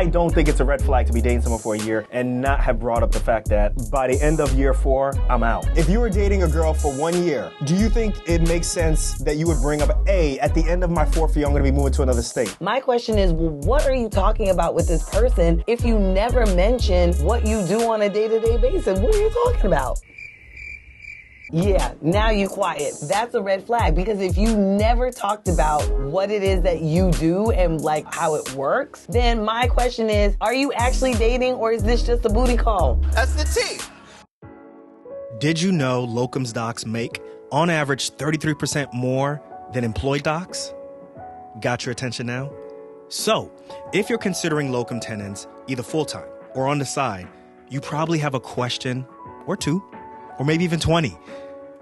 I don't think it's a red flag to be dating someone for a year and not have brought up the fact that by the end of year 4, I'm out. If you were dating a girl for 1 year, do you think it makes sense that you would bring up, hey, at the end of my 4th year, I'm going to be moving to another state? My question is, well, what are you talking about with this person if you never mention what you do on a day-to-day basis? What are you talking about? Yeah, now you quiet. That's a red flag, because if you never talked about what it is that you do and like how it works, then my question is, are you actually dating or is this just a booty call? That's the T. Did you know locums docs make, on average, 33% more than employed docs? Got your attention now? So, if you're considering locum tenens, either full-time or on the side, you probably have a question or two, or maybe even 20.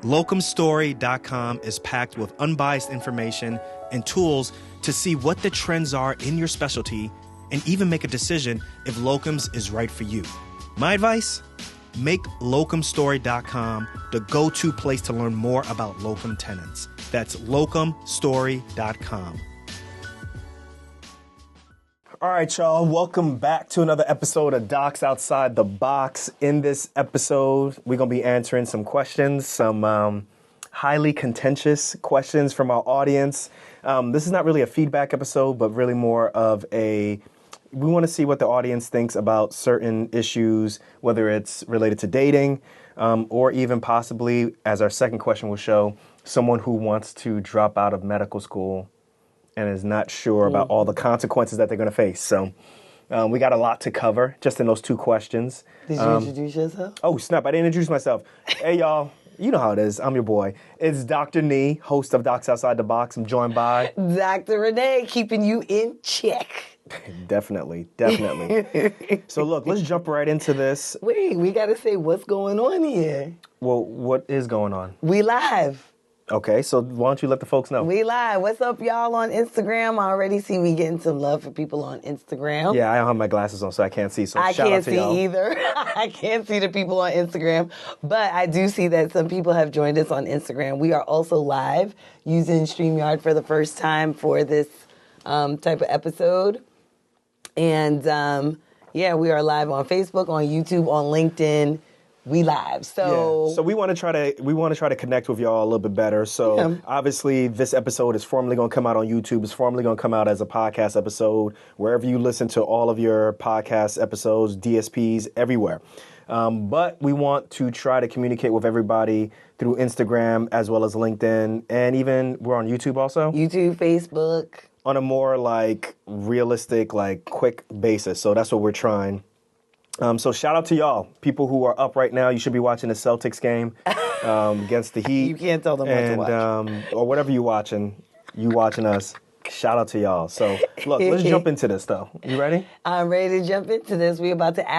Locumstory.com is packed with unbiased information and tools to see what the trends are in your specialty and even make a decision if locums is right for you. My advice? Make locumstory.com the go-to place to learn more about locum tenens. That's locumstory.com. All right, y'all. Welcome back to another episode of Docs Outside the Box. In this episode, we're going to be answering some questions, some highly contentious questions from our audience. This is not really a feedback episode, but really more of we want to see what the audience thinks about certain issues, whether it's related to dating, or even possibly, as our second question will show, someone who wants to drop out of medical school and is not sure about all the consequences that they're going to face. So we got a lot to cover just in those two questions. Did you introduce yourself? Oh, snap. I didn't introduce myself. Hey, y'all. You know how it is. I'm your boy. It's Dr. Nee, host of Docs Outside the Box. I'm joined by... Dr. Renee, keeping you in check. Definitely. So, look, let's jump right into this. Wait, we got to say what's going on here. Well, what is going on? We live. Okay, so why don't you let the folks know? We live. What's up, y'all, on Instagram? I already see we getting some love for people on Instagram. Yeah, I don't have my glasses on, so I can't see. So I shout out to y'all. can't see either. I can't see the people on Instagram, but I do see that some people have joined us on Instagram. We are also live using StreamYard for the first time for this type of episode. And yeah, we are live on Facebook, on YouTube, on LinkedIn. We live. So we want to try to connect with y'all a little bit better. So obviously this episode is formally going to come out on YouTube. It's formally going to come out as a podcast episode wherever you listen to all of your podcast episodes, DSPs, everywhere. But we want to try to communicate with everybody through Instagram as well as LinkedIn, and even we're on YouTube also. YouTube, Facebook. On a more like realistic, like quick basis. So that's what we're trying. So shout out to y'all, people who are up right now. You should be watching the Celtics game against the Heat. You can't tell them what to watch. Or whatever you watching us. Shout out to y'all. So look, let's jump into this though. You ready? I'm ready to jump into this. We're about to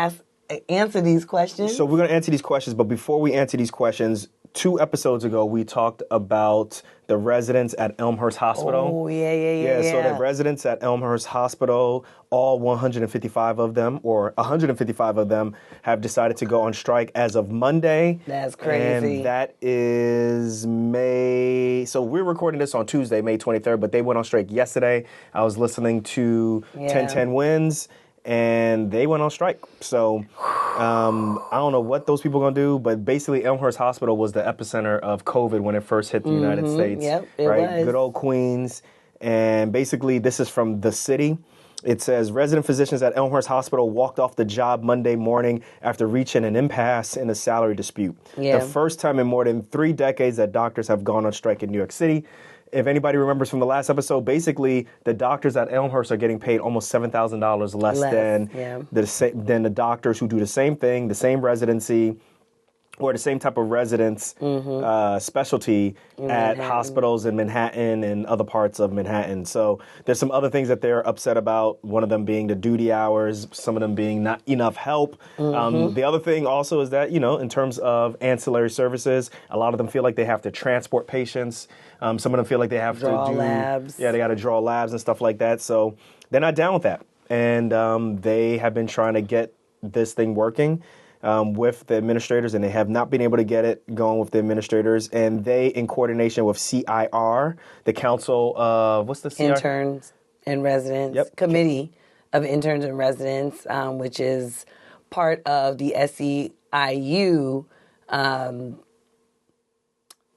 answer these questions. So we're going to answer these questions, but before we answer these questions, 2 episodes ago we talked about the residents at Elmhurst Hospital. Oh, yeah. So the residents at Elmhurst Hospital, all 155 of them, or 155 of them, have decided to go on strike as of Monday. That's crazy. And that is May... So we're recording this on Tuesday, May 23rd, but they went on strike yesterday. I was listening to 1010 Wins, and they went on strike. So I don't know what those people are going to do, but basically Elmhurst Hospital was the epicenter of COVID when it first hit the United States. Yep, it was. was. Good old Queens. And basically this is from the city. It says, resident physicians at Elmhurst Hospital walked off the job Monday morning after reaching an impasse in a salary dispute. The first time in more than 3 decades that doctors have gone on strike in New York City. If anybody remembers from the last episode, basically the doctors at Elmhurst are getting paid almost $7,000 less than the doctors who do the same thing, the same residency, or the same type of residence specialty at hospitals in Manhattan and other parts of Manhattan. So there's some other things that they're upset about, one of them being the duty hours, some of them being not enough help. The other thing also is that, in terms of ancillary services, a lot of them feel like they have to transport patients. Some of them feel like they have draw to do labs. Yeah, they got to draw labs and stuff like that. So they're not down with that. And they have been trying to get this thing working with the administrators, and they have not been able to get it going with the administrators. And they, in coordination with CIR, the Council of, what's the CIR? Interns and Residents Committee of interns and residents, which is part of the SEIU,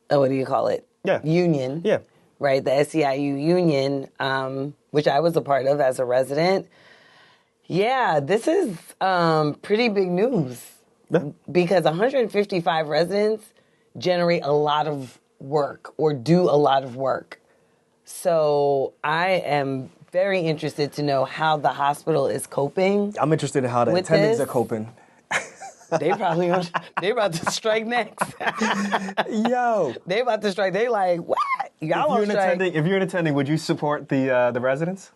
what do you call it? Union. Yeah. Right, the SEIU union, which I was a part of as a resident. Yeah, this is pretty big news because 155 residents generate a lot of work or do a lot of work. So I am very interested to know how the hospital is coping. I'm interested in how the attendings are coping. They about to strike next. Yo. They about to strike. They like, what? Y'all on strike. If you're an attending, would you support the residents?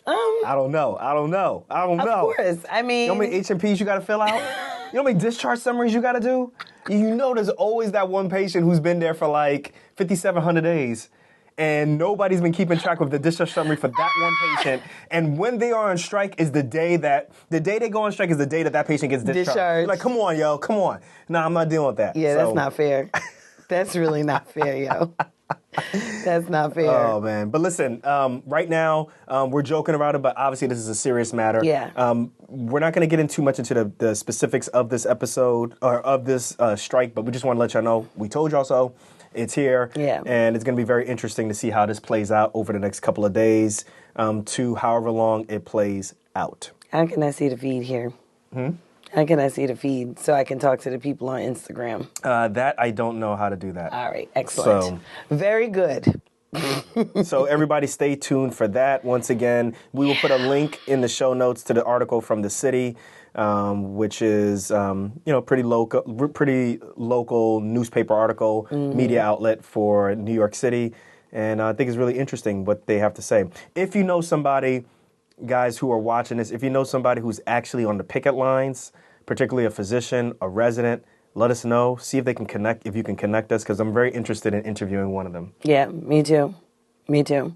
I don't know. Of course. I mean, you know how many H&Ps you got to fill out? You know how many discharge summaries you got to do? You know there's always that one patient who's been there for like 5,700 days. And nobody's been keeping track of the discharge summary for that one patient. And when they are on strike is the day they go on strike is the day that patient gets discharged. Like, come on, yo, come on. No, I'm not dealing with that. Yeah, that's not fair. That's really not fair, yo. That's not fair. Oh, man. But listen, right now, we're joking about it, but obviously this is a serious matter. Yeah. We're not going to get too much into the specifics of this episode or of this strike, but we just want to let y'all know we told y'all so. It's here, and it's going to be very interesting to see how this plays out over the next couple of days to however long it plays out. How can I see the feed here? How can I see the feed so I can talk to the people on Instagram? That I don't know how to do that. All right, excellent. So, very good. So everybody stay tuned for that. Once again, we will put a link in the show notes to the article from the city. Which is pretty local newspaper article, media outlet for New York City, and I think it's really interesting what they have to say. If you know somebody, guys who are watching this, if you know somebody who's actually on the picket lines, particularly a physician, a resident, let us know. See if they can connect. If you can connect us, because I'm very interested in interviewing one of them. Yeah, me too. Yeah.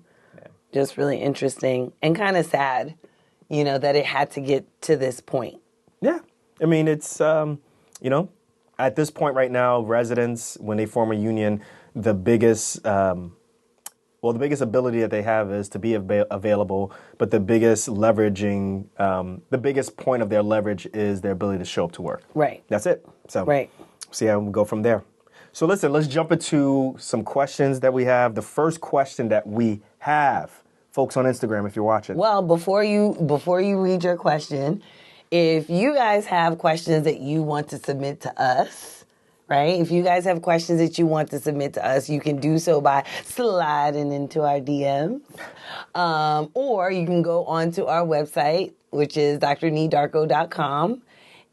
Just really interesting and kind of sad, that it had to get to this point. Yeah. I mean, it's, at this point right now, residents, when they form a union, the biggest ability that they have is to be available, but the biggest the biggest point of their leverage is their ability to show up to work. Right. That's it. So, right. See how we go from there. So listen, let's jump into some questions that we have. The first question that we have, folks on Instagram, if you're watching. Well, before you read your question, if you guys have questions that you want to submit to us, right? If you guys have questions that you want to submit to us, you can do so by sliding into our DMs. Or you can go onto our website, which is drneedarko.com,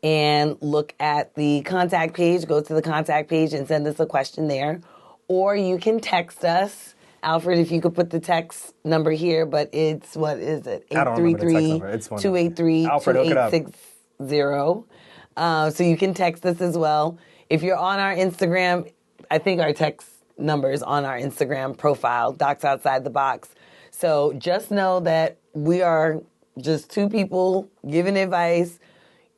and look at the contact page. Go to the contact page and send us a question there. Or you can text us. Alfred, if you could put the text number here, but it's, what is it? 833-283-2860. So you can text us as well. If you're on our Instagram, I think our text number is on our Instagram profile, Docs Outside the Box. So just know that we are just two people giving advice.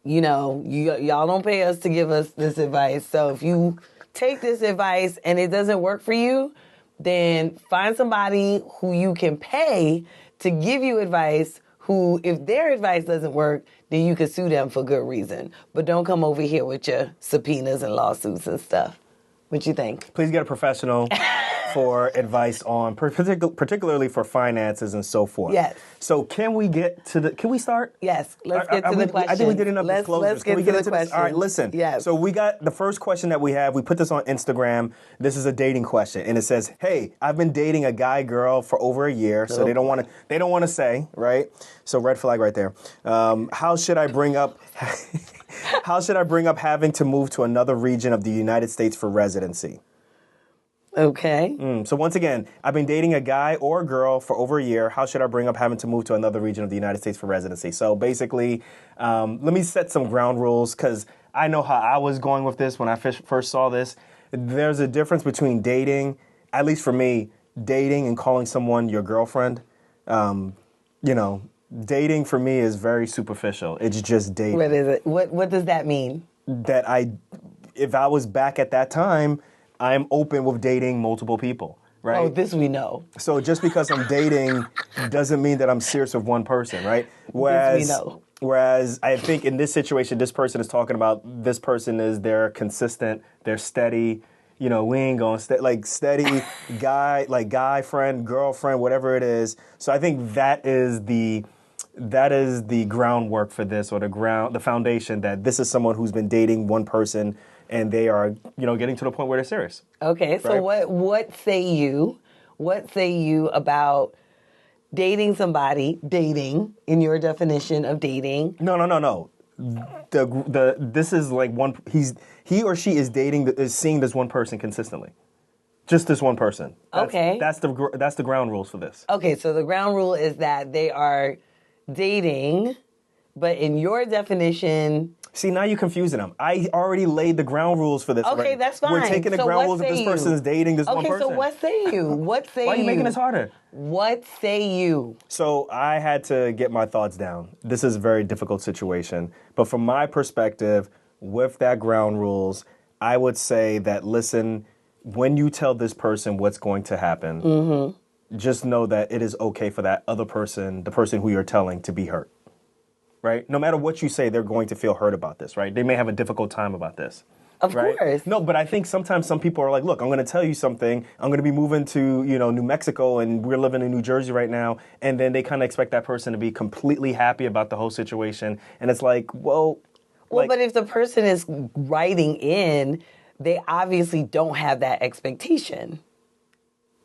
Y'all don't pay us to give us this advice. So if you take this advice and it doesn't work for you, then find somebody who you can pay to give you advice who, if their advice doesn't work, then you can sue them for good reason. But don't come over here with your subpoenas and lawsuits and stuff. What you think? Please get a professional for advice on, particularly for finances and so forth. Yes. So can we start? Yes. Let's get to the question. I think we did enough disclosures. Let's get to the question. All right, listen. Yes. So we got the first question that we have. We put this on Instagram. This is a dating question, and it says, "Hey, I've been dating a guy girl for over a year, so they don't want to say, right? So red flag right there. How should I bring up having to move to another region of the United States for residency?" Okay. So once again, I've been dating a guy or a girl for over a year. How should I bring up having to move to another region of the United States for residency? So basically, let me set some ground rules because I know how I was going with this when I first saw this. There's a difference between dating, at least for me, dating and calling someone your girlfriend. Dating for me is very superficial. It's just dating. What is it? What does that mean? That if I was back at that time, I'm open with dating multiple people. right? Oh, this we know. So just because I'm dating doesn't mean that I'm serious with one person, right? Whereas, this we know. Whereas I think in this situation, this person is talking about this person is they're consistent, they're steady. You know, we ain't going steady guy friend, girlfriend, whatever it is. So I think that is the groundwork for this, or the foundation that this is someone who's been dating one person and they are, getting to the point where they're serious. Okay, so right? what say you about dating somebody, dating in your definition of dating? No. This is like he or she is seeing this one person consistently. Just this one person. That's the ground rules for this. Okay, so the ground rule is that they are dating, but in your definition... See, now you're confusing them. I already laid the ground rules for this. Okay, already. That's fine. We're taking the ground rules that this person is dating this one person. Okay, so what say you? Why are you making this harder? What say you? So I had to get my thoughts down. This is a very difficult situation. But from my perspective, with that ground rules, I would say that, listen, when you tell this person what's going to happen, just know that it is okay for that other person, the person who you're telling, to be hurt. Right? No matter what you say, they're going to feel hurt about this, right? They may have a difficult time about this. Of course. No, but I think sometimes some people are like, look, I'm going to tell you something. I'm going to be moving to, New Mexico, and we're living in New Jersey right now. And then they kind of expect that person to be completely happy about the whole situation. And it's like, well, but if the person is writing in, they obviously don't have that expectation.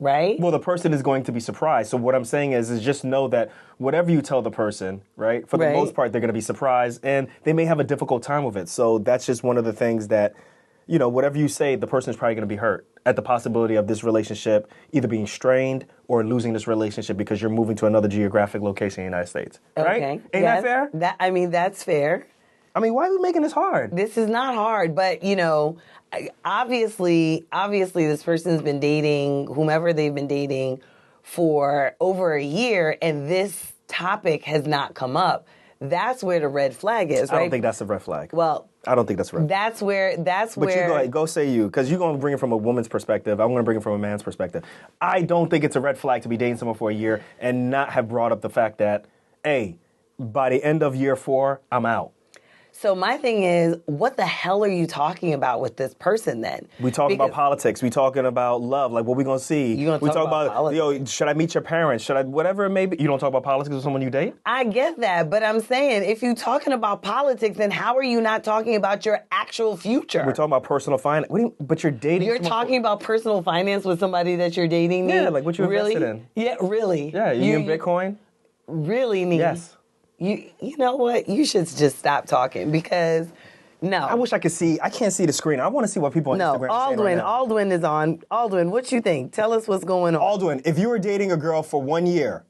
Right? Well, the person is going to be surprised. So what I'm saying is just know that whatever you tell the person, right, for the most part, they're going to be surprised, and they may have a difficult time with it. So that's just one of the things that, whatever you say, the person is probably going to be hurt at the possibility of this relationship either being strained or losing this relationship because you're moving to another geographic location in the United States. Right? Okay. Ain't that fair? That's fair. I mean, why are we making this hard? This is not hard, but, obviously this person's been dating whomever they've been dating for over a year, and this topic has not come up. That's where the red flag is, right? I don't think that's a red flag. Well, I don't think that's right. That's where. But you go ahead, go say you, because you're going to bring it from a woman's perspective. I'm going to bring it from a man's perspective. I don't think it's a red flag to be dating someone for a year and not have brought up the fact that, hey, by the end of year 4, I'm out. So my thing is, what the hell are you talking about with this person then? We talking about politics. We talking about love. Like, what we going to see? You going to talk about politics? Should I meet your parents? Should I, whatever it may be. You don't talk about politics with someone you date? I get that, but I'm saying, if you're talking about politics, then how are you not talking about your actual future? We're talking about personal finance. But you're dating. You're talking about personal finance with somebody that you're dating? Yeah, like what you invested in. Yeah, really? Yeah, you in Bitcoin? Really, Nee? Yes. You know what? You should just stop talking, because no. I wish I could see. I can't see the screen. I want to see what people on Instagram are saying right now. Aldwin is on. Aldwin, what you think? Tell us what's going on. Aldwin, if you were dating a girl for 1 year,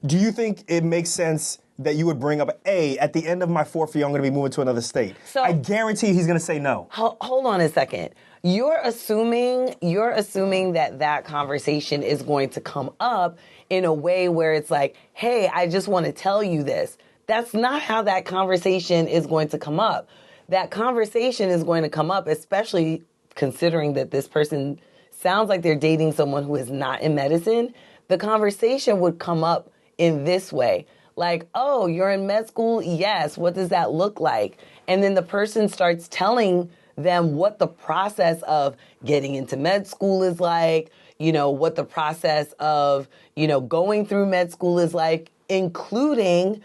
do you think it makes sense that you would bring up, at the end of my 4th year, I'm going to be moving to another state? So, I guarantee he's going to say no. Hold on a second. You're assuming that conversation is going to come up in a way where it's like, hey, I just want to tell you this. That's not how that conversation is going to come up. That conversation is going to come up, especially considering that this person sounds like they're dating someone who is not in medicine. The conversation would come up in this way. Like, oh, you're in med school? Yes. What does that look like? And then the person starts telling them what the process of getting into med school is like, what the process of, going through med school is like, including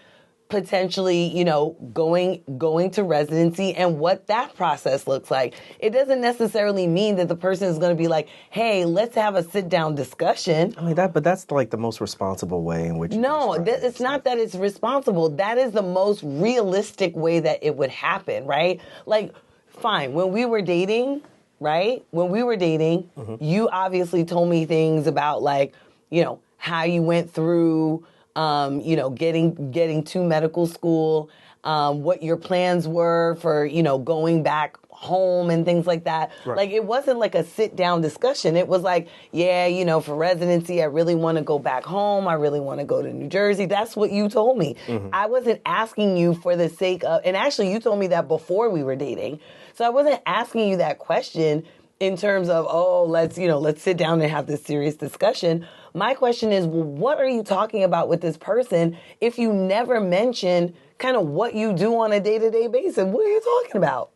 potentially, going to residency and what that process looks like. It doesn't necessarily mean that the person is going to be like, hey, let's have a sit-down discussion. I mean, but that's like the most responsible way in which it's not that it's responsible. That is the most realistic way that it would happen, right? Like, fine, when we were dating, right? You obviously told me things about, like, how you went through, getting to medical school, what your plans were for, going back home and things like that. Right. Like, it wasn't like a sit-down discussion. It was like, yeah, for residency, I really want to go back home. I really want to go to New Jersey. That's what you told me. Mm-hmm. I wasn't asking you for the sake of, and actually you told me that before we were dating. So I wasn't asking you that question in terms of, oh, let's sit down and have this serious discussion. My question is, well, what are you talking about with this person if you never mention kind of what you do on a day-to-day basis? What are you talking about?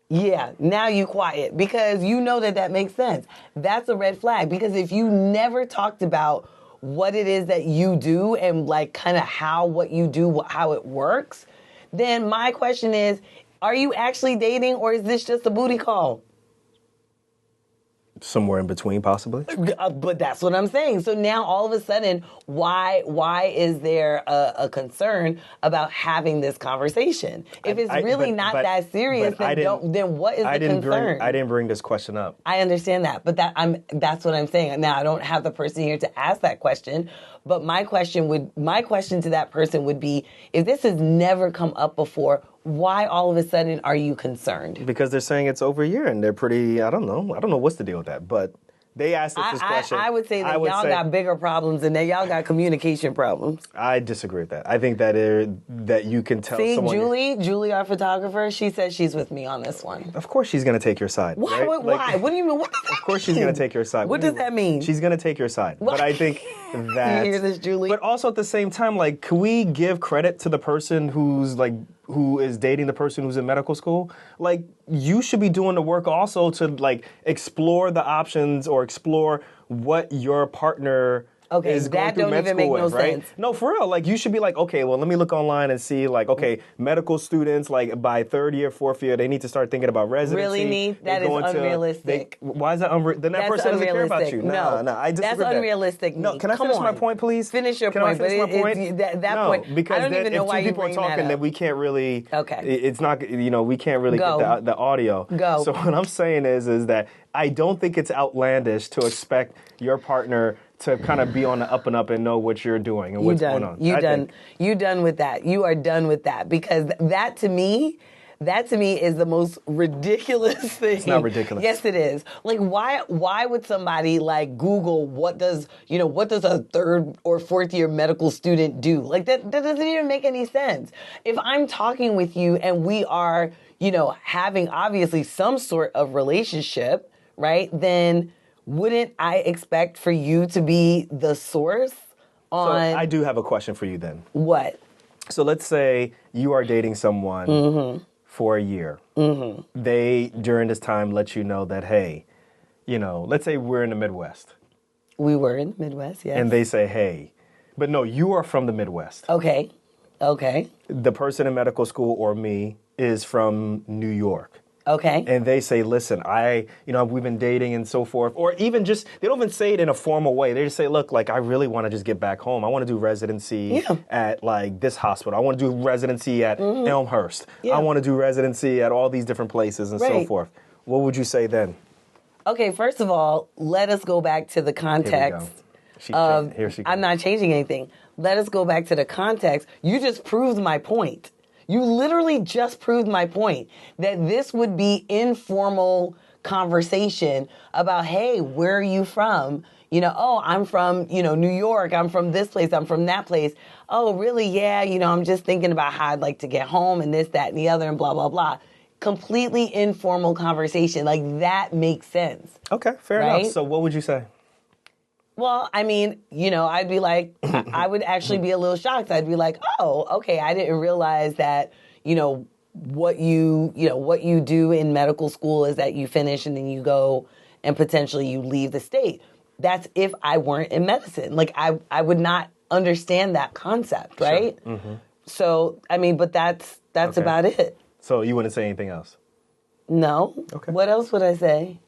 Yeah, now you quiet because you know that makes sense. That's a red flag because if you never talked about what it is that you do and like kind of how what you do, how it works, then my question is, are you actually dating or is this just a booty call? Somewhere in between, possibly. But that's what I'm saying. So now all of a sudden, why is there a concern about having this conversation? If it's really not that serious, then what is the concern? I didn't bring this question up. I understand that, but that's what I'm saying. Now I don't have the person here to ask that question, but my question to that person would be, if this has never come up before, why all of a sudden are you concerned? Because they're saying it's over a year and they're pretty, I don't know what's the deal with that, but they asked us this question. I would say that y'all got bigger problems and that y'all got communication problems. I disagree with that. I think that you can tell someone... Julie, our photographer, she says she's with me on this one. Of course she's going to take your side. Why? Right? Why? What do you mean? What does that mean? Of course she's going to take your side. What does that mean? She's going to take your side. What? But I think that... You hear this, Julie? But also at the same time, like, can we give credit to the person who is dating the person who's in medical school? Like, you should be doing the work also to, like, explore the options or explore what your partner is going through med school with, right? Sense. No, for real. Like, you should be like, okay, well, let me look online and see, like, okay, medical students, like, by third year, fourth year, they need to start thinking about residency. Really, me? That is unrealistic. Why is that unrealistic? Then that person doesn't care about you. No, I disagree. That's unrealistic. No, can I finish my point, please? Finish your point. Can I finish my point? That point. Because I don't even know why you bring that up. if two people are talking, then we can't really... Okay. It's not, we can't really get the audio. Go. So what I'm saying is that I don't think it's outlandish to expect your partner to kind of be on the up and up and know what you're doing and what's going on. You done with that. You are done with that because that to me is the most ridiculous thing. It's not ridiculous. Yes, it is. Like, why would somebody like Google what does a third or fourth year medical student do? Like that doesn't even make any sense. If I'm talking with you and we are, having obviously some sort of relationship, right? Then wouldn't I expect for you to be the source on... So I do have a question for you then. What? So let's say you are dating someone for a year. Mm-hmm. They, during this time, let you know that, hey, let's say we're in the Midwest. We were in the Midwest, yes. And they say, hey, but no, you are from the Midwest. Okay. The person in medical school or me is from New York. Okay. And they say, listen, we've been dating and so forth. Or even just, they don't even say it in a formal way. They just say, look, like, I really want to just get back home. I want to do residency at, like, this hospital. I want to do residency at Elmhurst. I want to do residency at all these different places and so forth. What would you say then? Okay, first of all, let us go back to the context. Here she goes. I'm not changing anything. Let us go back to the context. You just proved my point. You literally just proved my point that this would be informal conversation about, hey, where are you from? I'm from, New York. I'm from this place. I'm from that place. Oh, really? Yeah. I'm just thinking about how I'd like to get home and this, that, and the other and blah, blah, blah. Completely informal conversation. Like that makes sense. Okay, fair enough. So what would you say? Well, I mean, I'd be like, I would actually be a little shocked. I'd be like, oh, okay, I didn't realize that, what you do in medical school is that you finish and then you go and potentially you leave the state. That's if I weren't in medicine. Like, I would not understand that concept, right? Sure. Mm-hmm. So, I mean, but that's okay. About it. So you wouldn't say anything else? No. Okay. What else would I say?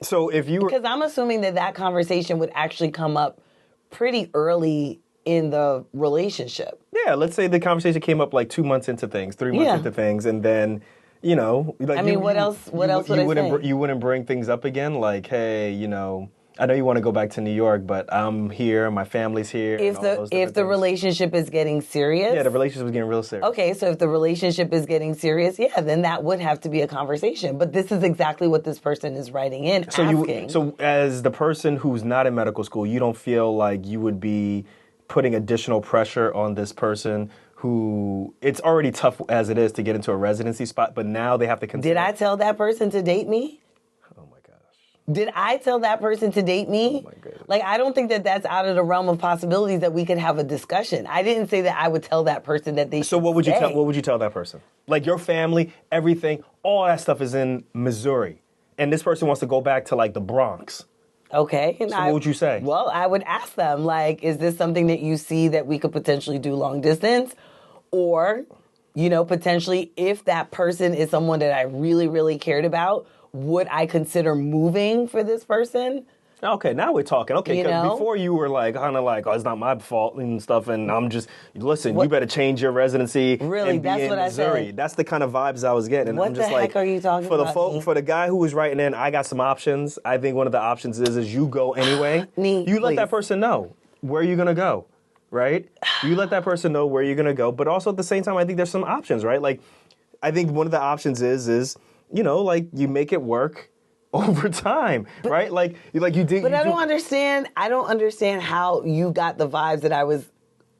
So if you were... Because I'm assuming that conversation would actually come up pretty early in the relationship. Yeah, let's say the conversation came up like 2 months into things, 3 months into things, and then, like... I mean, what else would I say? You wouldn't bring things up again? Like, hey, I know you want to go back to New York, but I'm here, my family's here. If the relationship is getting serious? Yeah, the relationship is getting real serious. Okay, so if the relationship is getting serious, then that would have to be a conversation. But this is exactly what this person is writing in, asking. So as the person who's not in medical school, you don't feel like you would be putting additional pressure on this person who it's already tough as it is to get into a residency spot, but now they have to consider. Did I tell that person to date me? Oh my gosh. Did I tell that person to date me? Oh my goodness. Like, I don't think that that's out of the realm of possibilities that we could have a discussion. I didn't say that I would tell that person that they should So what would you stay. tell? What would you tell that person? Like your family, everything, all that stuff is in Missouri, and this person wants to go back to like the Bronx. Okay. And So what would you say? Well, I would ask them, like, is this something that you see that we could potentially do long distance? Or, potentially if that person is someone that I really, really cared about, would I consider moving for this person? Okay, now we're talking. Okay, because before you were like, kind of like, oh, it's not my fault and stuff, and I'm just, listen, you better change your residency Really, and be that's in what Missouri. I said. That's the kind of vibes I was getting. And What I'm just the heck are you talking about? For the guy who was writing in, I got some options. I think one of the options is you go anyway. You let that person know where you're going to go, right? You let that person know where you're going to go. But also at the same time, I think there's some options, right? Like, I think one of the options is like you make it work over time, right? Like you did. But I don't understand. I don't understand how you got the vibes that I was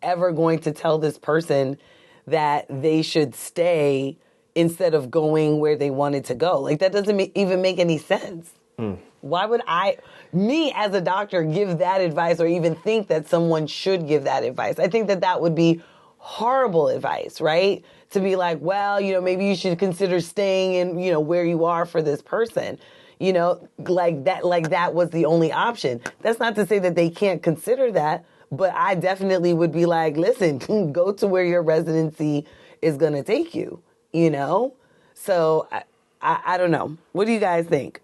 ever going to tell this person that they should stay instead of going where they wanted to go. Like that doesn't even make any sense. Why would me as a doctor, give that advice or even think that someone should give that advice? I think that would be horrible advice, right? To be like, well, maybe you should consider staying in, where you are for this person. Like that was the only option. That's not to say that they can't consider that, but I definitely would be like, listen, go to where your residency is going to take you, So I don't know. What do you guys think?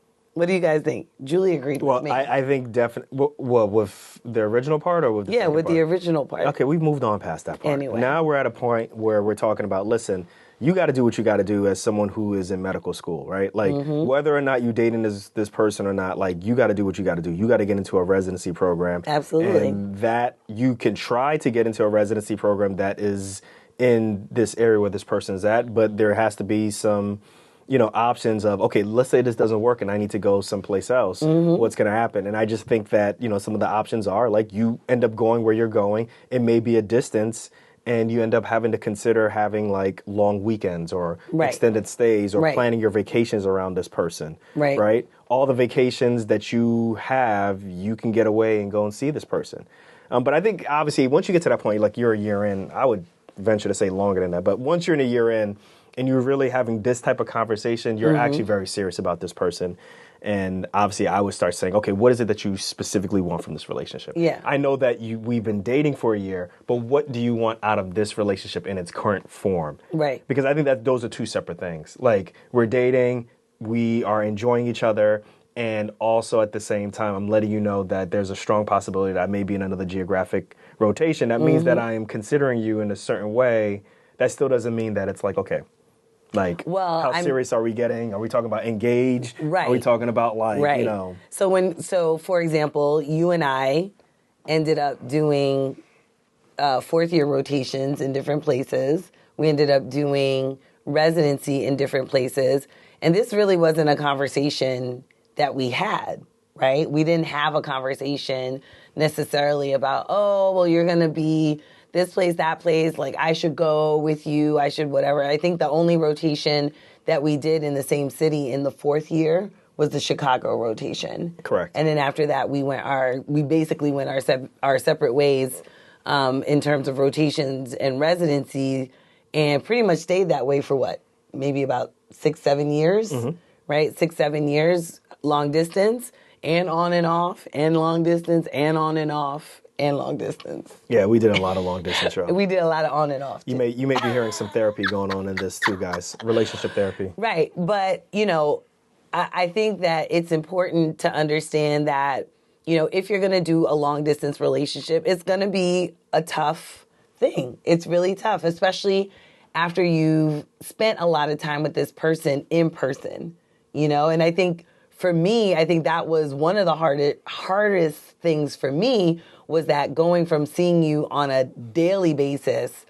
Julie agreed with me. I think definitely. Well, with the original part or with the second part? The original part. Okay, we've moved on past that part. Anyway. Now we're at a point where we're talking about, listen, you got to do what you got to do as someone who is in medical school, right? Like, whether or not you dating this person or not, like, you got to do what you got to do. You got to get into a residency program. Absolutely. And that you can try to get into a residency program that is in this area where this person's at, but there has to be some options of, okay, let's say this doesn't work and I need to go someplace else. What's going to happen? And I just think that, some of the options are like you end up going where you're going. It may be a distance and you end up having to consider having like long weekends or extended stays or planning your vacations around this person. Right. All the vacations that you have, you can get away and go and see this person. But I think obviously once you get to that point, like you're a year in, I would venture to say longer than that. But once you're in a year in, and you're really having this type of conversation, you're actually very serious about this person. And obviously, I would start saying, okay, what is it that you specifically want from this relationship? Yeah. I know that we've been dating for a year, but what do you want out of this relationship in its current form? Right. Because I think that those are two separate things. Like, we're dating, we are enjoying each other, and also at the same time, I'm letting you know that there's a strong possibility that I may be in another geographic rotation. That means that I am considering you in a certain way. That still doesn't mean that it's like, okay, like, how serious are we getting? Are we talking about engaged? Right. Are we talking about like, So for example, you and I ended up doing fourth year rotations in different places. We ended up doing residency in different places. And this really wasn't a conversation that we had, right? We didn't have a conversation necessarily about, oh, well, you're going to be this place, that place, like I should go with you, I should whatever. I think the only rotation that we did in the same city in the fourth year was the Chicago rotation. Correct. And then after that, we basically went our separate ways in terms of rotations and residency, and pretty much stayed that way for what? Maybe about 6-7 years, right? 6-7 years, long distance, and on and off, and long distance, and on and off. And long distance. Yeah, we did a lot of long distance, right? We did a lot of on and off, too. You may be hearing some therapy going on in this, too, guys. Relationship therapy. Right. But, I think that it's important to understand that, if you're going to do a long distance relationship, it's going to be a tough thing. It's really tough, especially after you've spent a lot of time with this person in person, And I think, for me, that was one of the hardest things for me, was that going from seeing you on a daily basis,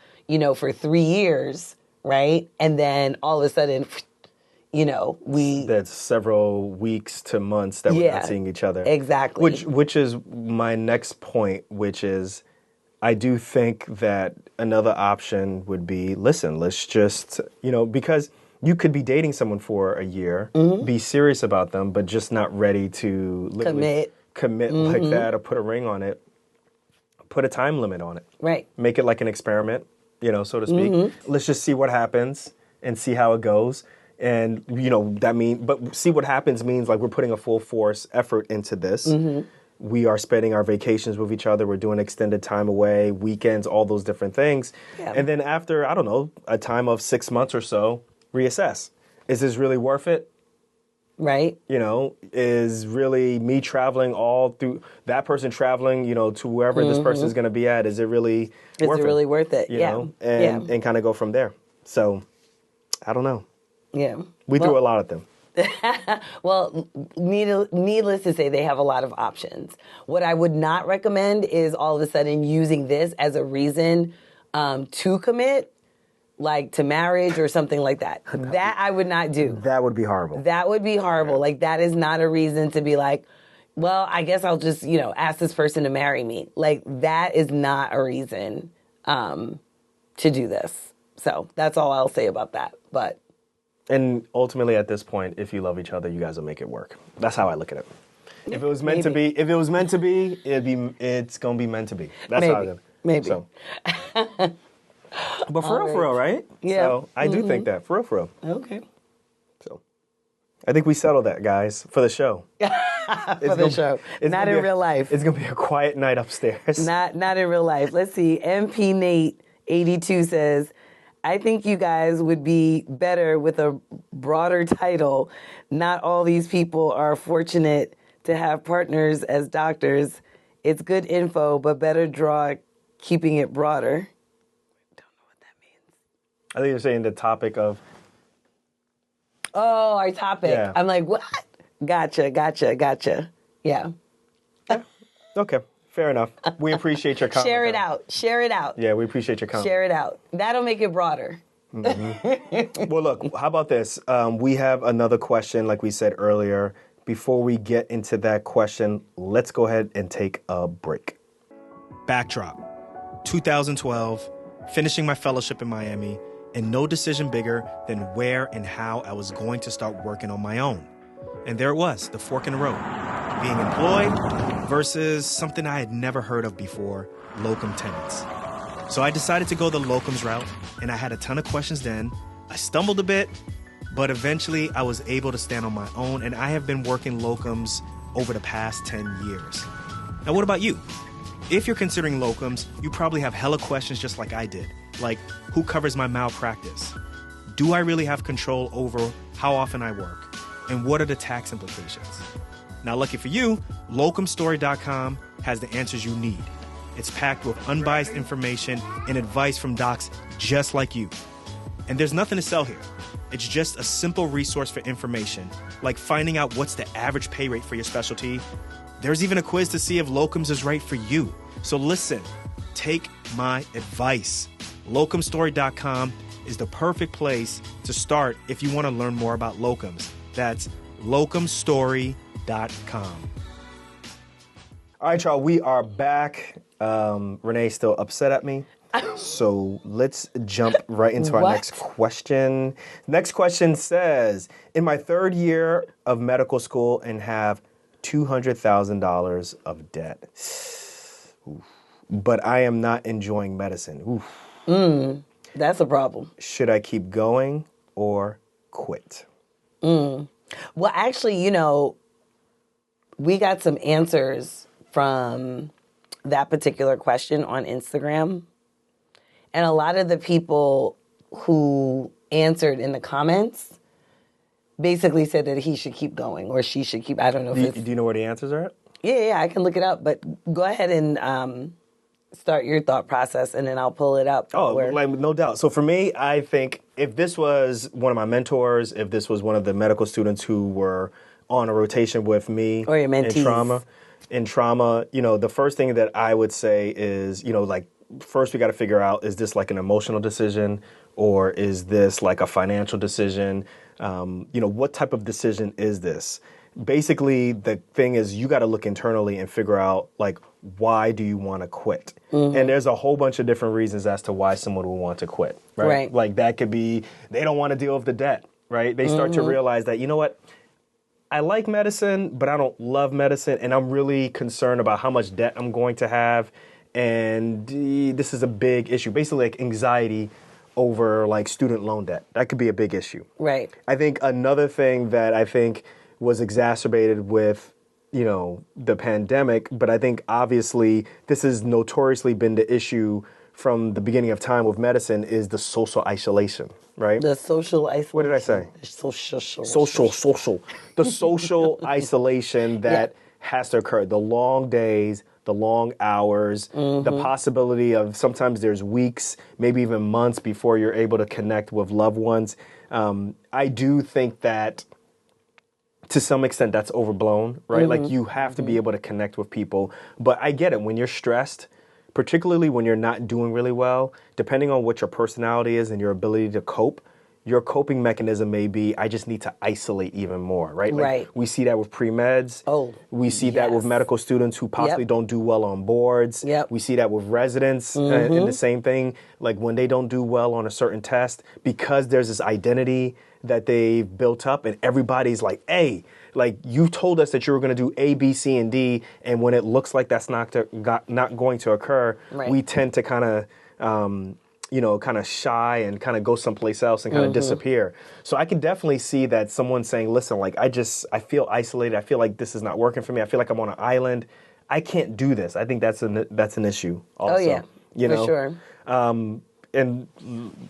for 3 years, right? And then all of a sudden, that's several weeks to months that we're not seeing each other. Exactly. Which is my next point, which is I do think that another option would be, listen, let's just, because you could be dating someone for a year, be serious about them, but just not ready to commit like that or put a ring on it. Put a time limit on it. Right. Make it like an experiment, so to speak. Let's just see what happens and see how it goes. And, but see what happens means like we're putting a full force effort into this. We are spending our vacations with each other. We're doing extended time away, weekends, all those different things. Yeah. And then after, I don't know, a time of 6 months or so, reassess. Is this really worth it? Right. Is really me traveling all through that person traveling, to wherever this person is going to be at. Is it really worth it? And kind of go from there. So I don't know. Yeah. We threw a lot at them. Well, needless to say, they have a lot of options. What I would not recommend is all of a sudden using this as a reason to commit, like to marriage or something like that. That I would not do. That would be horrible. That would be horrible. Yeah. Like, that is not a reason to be like, well, I guess I'll just, ask this person to marry me. Like, that is not a reason to do this. So that's all I'll say about that. And ultimately, at this point, if you love each other, you guys will make it work. That's how I look at it. If it was meant to be, it's gonna be meant to be. That's how I do. Maybe. So. But for real, right? Yeah. So I do think that for real. Okay. So I think we settled that, guys, for the show. For the show, not in real life. It's gonna be a quiet night upstairs. Not in real life. Let's see. MP Nate 82 says, I think you guys would be better with a broader title. Not all these people are fortunate to have partners as doctors. It's good info, but better draw keeping it broader. Don't know what that means. I think you're saying the topic of... Oh, our topic. Yeah. I'm like, what? Gotcha. Yeah. Okay. Fair enough. We appreciate your comment. Share it out. Yeah, we appreciate your comment. Share it out. That'll make it broader. Well, look, how about this? We have another question, like we said earlier. Before we get into that question, let's go ahead and take a break. Backdrop. 2012, finishing my fellowship in Miami, and no decision bigger than where and how I was going to start working on my own. And there it was, the fork in the road. Being employed versus something I had never heard of before, locum tenens. So I decided to go the locums route, and I had a ton of questions then. I stumbled a bit, but eventually I was able to stand on my own, and I have been working locums over the past 10 years. Now, what about you? If you're considering locums, you probably have hella questions just like I did. Like, who covers my malpractice? Do I really have control over how often I work? And what are the tax implications? Now, lucky for you, locumstory.com has the answers you need. It's packed with unbiased information and advice from docs just like you. And there's nothing to sell here. It's just a simple resource for information, like finding out what's the average pay rate for your specialty. There's even a quiz to see if locums is right for you. So listen, take my advice. Locumstory.com is the perfect place to start if you want to learn more about locums. That's locumstory.com. All right, y'all, we are back. Renee's still upset at me. So let's jump right into our next question. Next question says, in my third year of medical school and have $200,000 of debt. Oof. But I am not enjoying medicine. Oof. That's a problem. Should I keep going or quit? Well, actually, we got some answers from that particular question on Instagram. And a lot of the people who answered in the comments basically said that he should keep going or she should keep, I don't know. Do you know where the answers are at? Yeah, I can look it up. But go ahead and start your thought process and then I'll pull it up. Oh, no doubt. So for me, I think if this was one of my mentors, if this was one of the medical students who were on a rotation with me or your mentees. in trauma, the first thing that I would say is, first we got to figure out, is this like an emotional decision or is this like a financial decision? What type of decision is this? basically the thing is you got to look internally and figure out, like, why do you want to quit? And there's a whole bunch of different reasons as to why someone would want to quit, right? Like that could be they don't want to deal with the debt, right? They start to realize that, you know what? I like medicine, but I don't love medicine, and I'm really concerned about how much debt I'm going to have, and this is a big issue. Basically, like anxiety over like student loan debt. That could be a big issue. Right. I think another thing that I think was exacerbated with, you know, the pandemic, but I think obviously this has notoriously been the issue from the beginning of time with medicine is the social isolation, right? The social isolation. What did I say? Social. The social isolation that has to occur. The long days, the long hours, the possibility of sometimes there's weeks, maybe even months before you're able to connect with loved ones. I do think that to some extent that's overblown, right? Like you have to be able to connect with people. But I get it. When you're stressed, particularly when you're not doing really well, depending on what your personality is and your ability to cope, your coping mechanism may be, I just need to isolate even more, right? Like we see that with pre-meds. We see that with medical students who possibly don't do well on boards. We see that with residents and the same thing. Like when they don't do well on a certain test, because there's this identity that they've built up and everybody's like, hey, like you told us that you were going to do A, B, C, and D, and when it looks like that's not going to occur, we tend to kind of, kind of shy and kind of go someplace else and kind of disappear. So I can definitely see that someone saying, listen, like I feel isolated. I feel like this is not working for me. I feel like I'm on an island. I can't do this. I think that's an issue also. Oh, yeah, for sure. And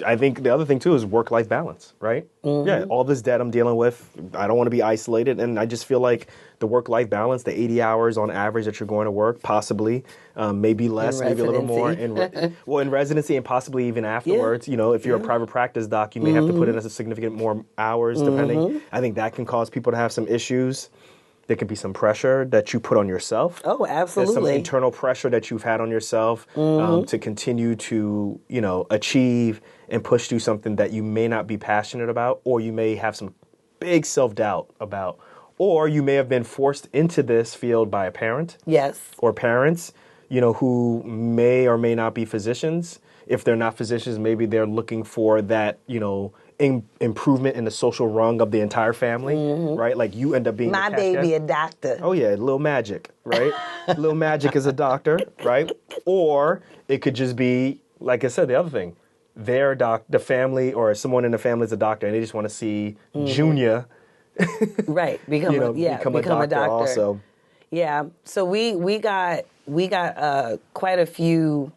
I think the other thing, too, is work-life balance, right? Yeah, all this debt I'm dealing with, I don't want to be isolated. And I just feel like the work-life balance, the 80 hours on average that you're going to work, possibly, maybe less, maybe a little more. In residency and possibly even afterwards. You know, if you're a private practice doc, you may have to put in a significant more hours, depending. I think that can cause people to have some issues. There could be some pressure that you put on yourself. Oh, absolutely. There's some internal pressure that you've had on yourself to continue to, achieve and push through something that you may not be passionate about, or you may have some big self-doubt about, or you may have been forced into this field by a parent. Yes. Or parents, who may or may not be physicians. If they're not physicians, maybe they're looking for that, improvement in the social rung of the entire family, right? Like you end up being my baby a doctor. Oh yeah, Lil Magic, right? Lil Magic is a doctor, right? Or it could just be, like I said, the other thing, the family or someone in the family is a doctor, and they just want to see Junior, become a doctor also. Yeah. So we got quite a few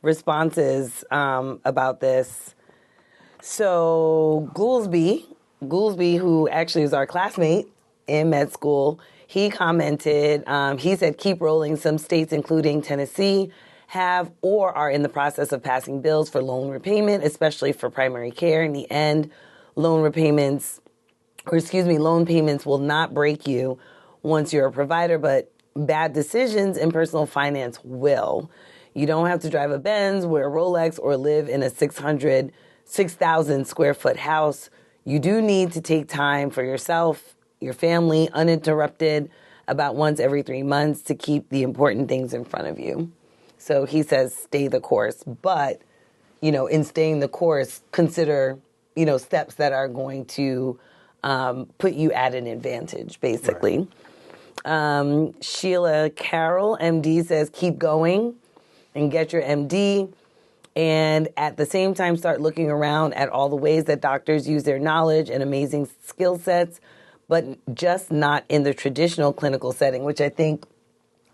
responses about this. So Goolsby, who actually is our classmate in med school, he commented, he said, keep rolling. Some states, including Tennessee, have or are in the process of passing bills for loan repayment, especially for primary care. In the end, loan payments will not break you once you're a provider, but bad decisions in personal finance will. You don't have to drive a Benz, wear a Rolex, or live in a 6,000 square foot house. You do need to take time for yourself, your family, uninterrupted, about once every 3 months to keep the important things in front of you. So he says, stay the course. But, in staying the course, consider, steps that are going to put you at an advantage, basically. Right. Sheila Carroll, MD, says, keep going and get your MD. And at the same time, start looking around at all the ways that doctors use their knowledge and amazing skill sets, but just not in the traditional clinical setting, which I think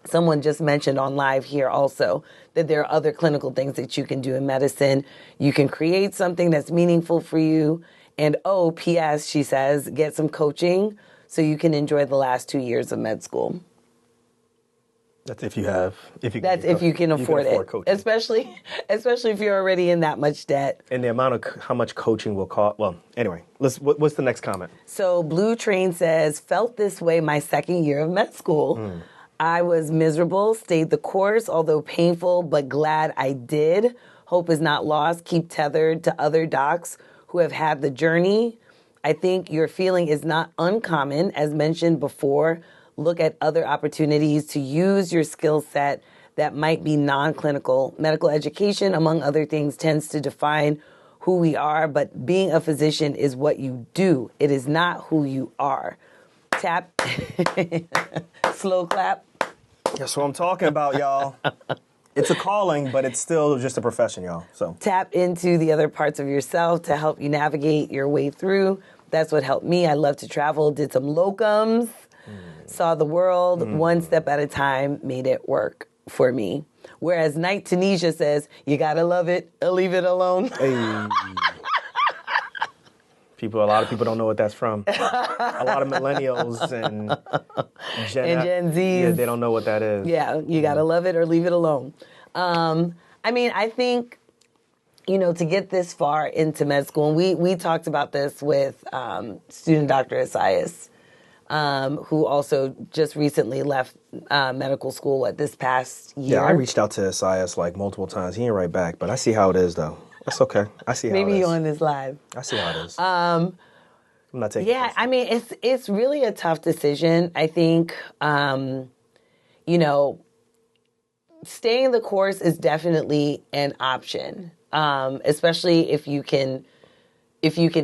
someone just mentioned on live here also, that there are other clinical things that you can do in medicine. You can create something that's meaningful for you. And P.S., she says, get some coaching so you can enjoy the last 2 years of med school. That's if you can afford it, coaching. especially if you're already in that much debt. And the amount of how much coaching will cost. Well, anyway, what's the next comment? So Blue Train says, felt this way my second year of med school. I was miserable, stayed the course, although painful, but glad I did. Hope is not lost. Keep tethered to other docs who have had the journey. I think your feeling is not uncommon. As mentioned before, look at other opportunities to use your skill set that might be non-clinical. Medical education, among other things, tends to define who we are, but being a physician is what you do. It is not who you are. Tap. Slow clap. That's what I'm talking about, y'all. It's a calling, but it's still just a profession, y'all. So tap into the other parts of yourself to help you navigate your way through. That's what helped me. I love to travel, did some locums, saw the world one step at a time, made it work for me. Whereas Night Tunisia says, you gotta love it or leave it alone. Hey. A lot of people don't know what that's from. A lot of millennials and Gen Zs. Yeah, they don't know what that is. Yeah, you gotta love it or leave it alone. I think, to get this far into med school, and we talked about this with student Dr. Asias, who also just recently left medical school this past year. Yeah, I reached out to Asias multiple times. He didn't write back, but I see how it is, though. That's okay. I see how it is. Maybe you on this live. I see how it is. I'm not taking it. It's really a tough decision. I think, staying the course is definitely an option, especially if you can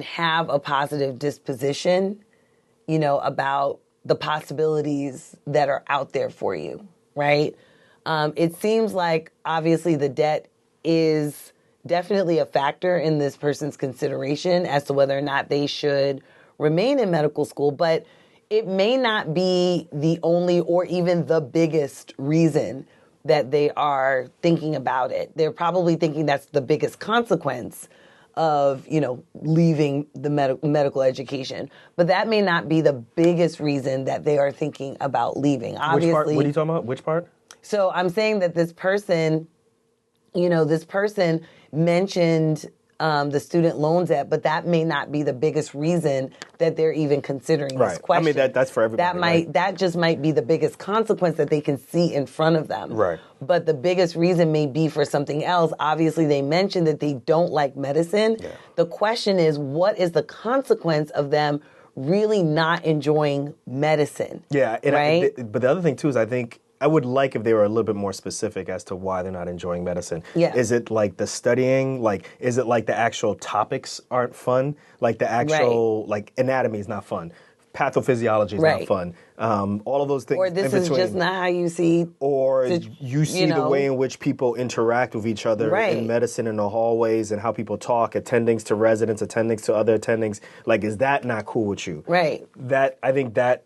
have a positive disposition, about the possibilities that are out there for you, right? It seems like obviously the debt is definitely a factor in this person's consideration as to whether or not they should remain in medical school, but it may not be the only or even the biggest reason that they are thinking about it. They're probably thinking that's the biggest consequence of, leaving the medical education. But that may not be the biggest reason that they are thinking about leaving. Obviously, which part? What are you talking about? Which part? So I'm saying that this person mentioned the student loan debt, but that may not be the biggest reason that they're even considering this question. I mean, that's for everybody. That just might be the biggest consequence that they can see in front of them. Right. But the biggest reason may be for something else. Obviously, they mentioned that they don't like medicine. Yeah. The question is, what is the consequence of them really not enjoying medicine? Yeah. Right? But the other thing, too, is I think I would like if they were a little bit more specific as to why they're not enjoying medicine. Yeah. Is it the studying? Is it the actual topics aren't fun? The actual, anatomy is not fun. Pathophysiology is not fun. All of those things. Or this is just not how you see. Or you see the way in which people interact with each other in medicine in the hallways and how people talk, attendings to residents, attendings to other attendings. Is that not cool with you? Right. I think that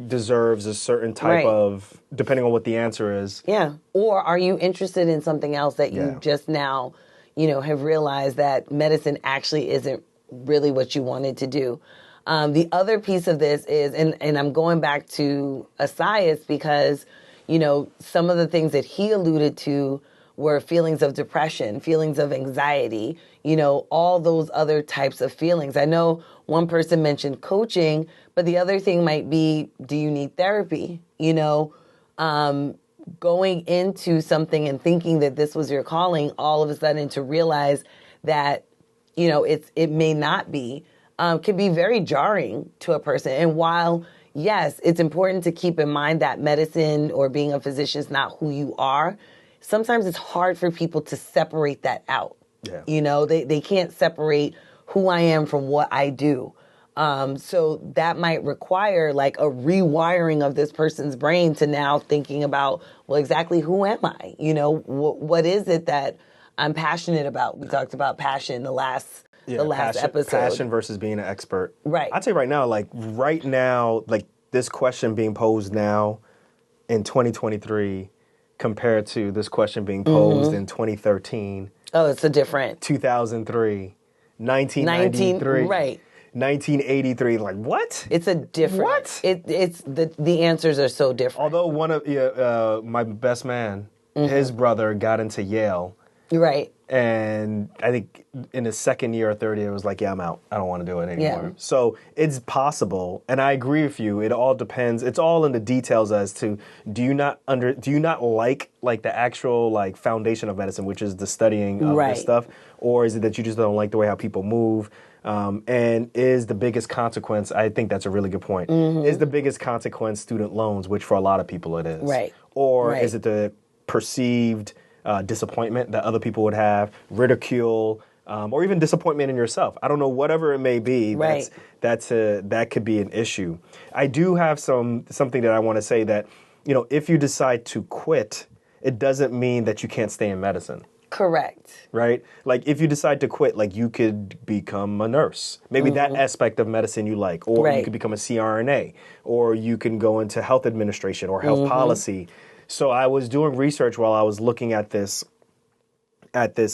deserves a certain type of, depending on what the answer is. Yeah. Or are you interested in something else that you just now, have realized that medicine actually isn't really what you wanted to do? The other piece of this is, and I'm going back to Asias because, some of the things that he alluded to were feelings of depression, feelings of anxiety, all those other types of feelings. I know one person mentioned coaching, but the other thing might be, do you need therapy? Going into something and thinking that this was your calling, all of a sudden to realize that, it may not be, can be very jarring to a person. And while, yes, it's important to keep in mind that medicine or being a physician is not who you are, sometimes it's hard for people to separate that out. Yeah. They can't separate who I am from what I do. So that might require a rewiring of this person's brain to now thinking about, well, exactly who am I? What is it that I'm passionate about? We talked about passion the last episode. Passion versus being an expert. Right. I'd say right now, this question being posed now in 2023 compared to this question being posed in 2013. Oh, it's a different. 2003, 1993. Right. 1983. What? It's a different. What? It's the answers are so different. Although one of my best man, his brother got into Yale. Right. And I think in his second year or third year, it was I'm out. I don't want to do it anymore. Yeah. So it's possible, and I agree with you. It all depends. It's all in the details as to do you not like the actual foundation of medicine, which is the studying of this stuff, or is it that you just don't like the way how people move? And is the biggest consequence, I think that's a really good point, is the biggest consequence student loans, which for a lot of people it is. Right. Or is it the perceived disappointment that other people would have, ridicule, or even disappointment in yourself? I don't know, whatever it may be, Right. that could be an issue. I do have something that I want to say that, if you decide to quit, it doesn't mean that you can't stay in medicine. Correct. Right? Like if you decide to quit, like you could become a nurse. Maybe that aspect of medicine you like, or you could become a CRNA, or you can go into health administration or health policy. So I was doing research while I was looking at this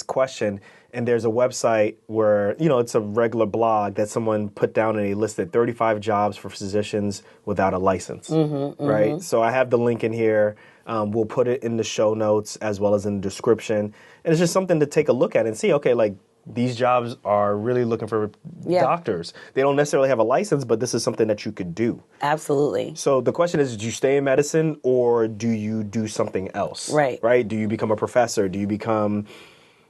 question, and there's a website where, it's a regular blog that someone put down, and they listed 35 jobs for physicians without a license, right? So I have the link in here. We'll put it in the show notes as well as in the description. And it's just something to take a look at and see, okay, like these jobs are really looking for doctors. They don't necessarily have a license, but this is something that you could do. Absolutely. So the question is, do you stay in medicine or do you do something else? Right. Right? Do you become a professor? Do you become,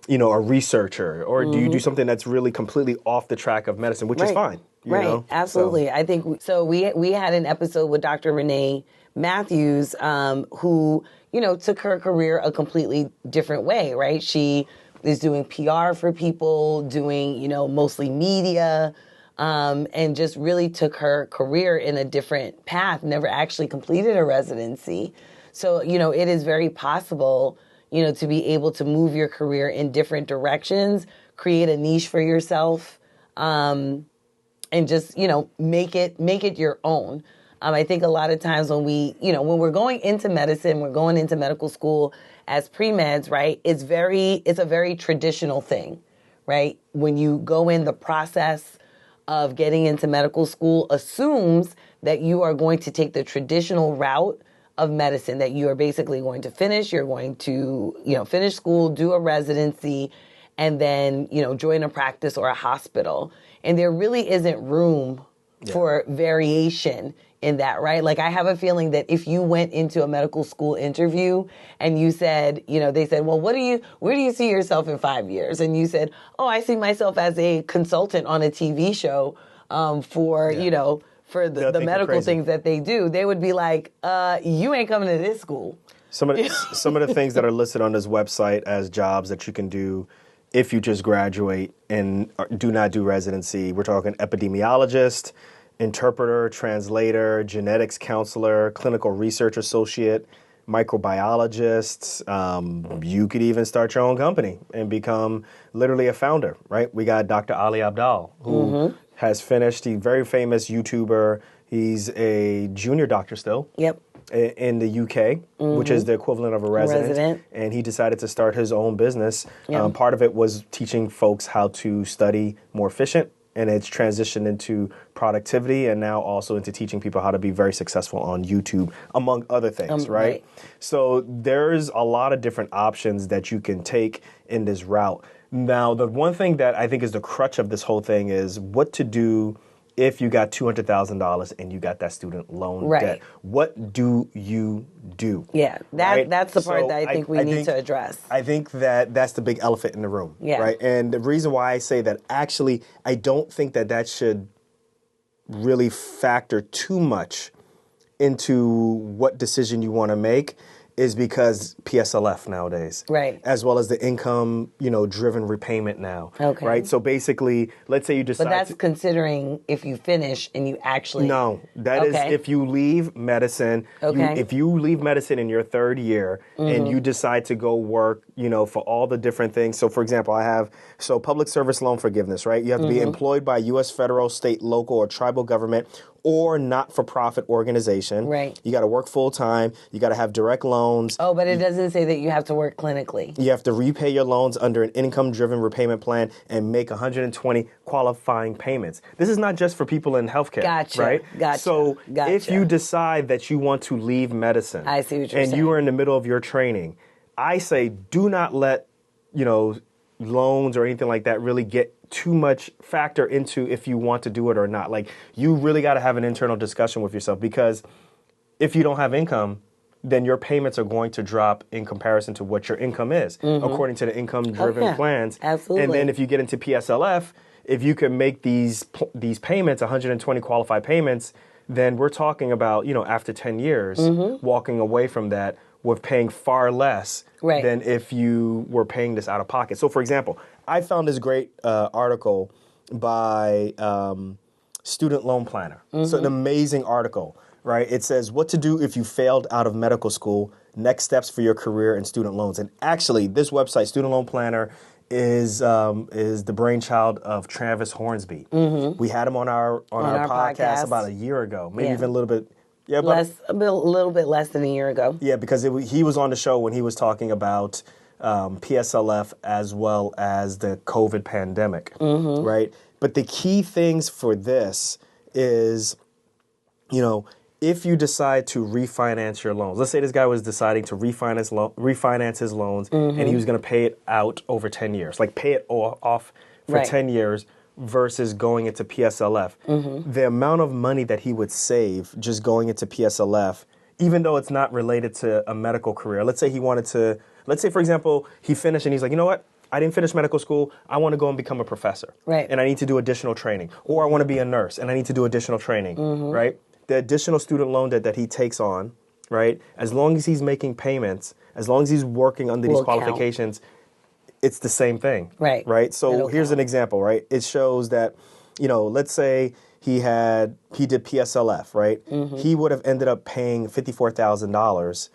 a researcher? Or do you do something that's really completely off the track of medicine, which is fine. You know? Absolutely. So. I think so. We had an episode with Dr. Renee Matthews, who, took her career a completely different way, right? She is doing PR for people, doing, mostly media, and just really took her career in a different path, never actually completed a residency. So, it is very possible, to be able to move your career in different directions, create a niche for yourself, and just, make it your own. I think a lot of times when when we're going into medicine, we're going into medical school as pre-meds, right? It's a very traditional thing, right? When you go in, the process of getting into medical school assumes that you are going to take the traditional route of medicine, that you are basically going to finish, you're going to, finish school, do a residency, and then, join a practice or a hospital. And there really isn't room for variation in that, right? Like I have a feeling that if you went into a medical school interview and you said, they said, well, where do you see yourself in 5 years? And you said, oh, I see myself as a consultant on a TV show for the medical things that they do. They would be like, you ain't coming to this school. Some of the things that are listed on this website as jobs that you can do if you just graduate and do not do residency. We're talking epidemiologist, interpreter, translator, genetics counselor, clinical research associate, microbiologist. You could even start your own company and become literally a founder, right? We got Dr. Ali Abdaal, who has finished. He's a very famous YouTuber. He's a junior doctor still. Yep. In the UK, which is the equivalent of a resident. And he decided to start his own business. Yep. Part of it was teaching folks how to study more efficient, and it's transitioned into productivity and now also into teaching people how to be very successful on YouTube, among other things, right? So there's a lot of different options that you can take in this route. Now, the one thing that I think is the crutch of this whole thing is what to do if you got $200,000 and you got that student loan debt. What do you do? Yeah, that's the part that I think we need to address. I think that's the big elephant in the room, right? And the reason why I say that, actually, I don't think that should really factor too much into what decision you want to make, is because PSLF nowadays, right, as well as the income, driven repayment now, okay, right? So basically, let's say you decide, but that's considering if you finish and you actually that is if you leave medicine. If you leave medicine in your third year and you decide to go work, for all the different things. So, for example, I have public service loan forgiveness, right? You have to be employed by U.S. federal, state, local, or tribal government, or not-for-profit organization. Right. You got to work full-time. You got to have direct loans. Oh, but it doesn't say that you have to work clinically. You have to repay your loans under an income-driven repayment plan and make 120 qualifying payments. This is not just for people in healthcare, right? Gotcha. So if you decide that you want to leave medicine, I see what you're saying, and you are in the middle of your training, I say do not let, loans or anything like that really get too much factor into if you want to do it or not. Like, you really got to have an internal discussion with yourself, because if you don't have income, then your payments are going to drop in comparison to what your income is, according to the income-driven plans. Absolutely. And then if you get into PSLF, if you can make these payments, 120 qualified payments, then we're talking about, after 10 years, walking away from that with paying far less than if you were paying this out of pocket. So, for example, I found this great article by Student Loan Planner. It's an amazing article, right? It says what to do if you failed out of medical school, next steps for your career and student loans. And actually, this website, Student Loan Planner, is the brainchild of Travis Hornsby. We had him on our podcast about a year ago, maybe even a little bit. Yeah, a little bit less than a year ago. Yeah, because he was on the show when he was talking about PSLF as well as the COVID pandemic, right? But the key things for this is, if you decide to refinance your loans, let's say this guy was deciding to refinance his loans and he was going to pay it out over 10 years, like pay it off for 10 years versus going into PSLF. The amount of money that he would save just going into PSLF, even though it's not related to a medical career. Let's say for example, he finished and he's like, you know what? I didn't finish medical school. I want to go and become a professor. Right. And I need to do additional training. Or I want to be a nurse and I need to do additional training, right? The additional student loan debt that he takes on, right? As long as he's making payments, as long as he's working under these qualifications, it's the same thing. Right. Right? So here's an example, right? It shows that, let's say he did PSLF, right? He would have ended up paying $54,000,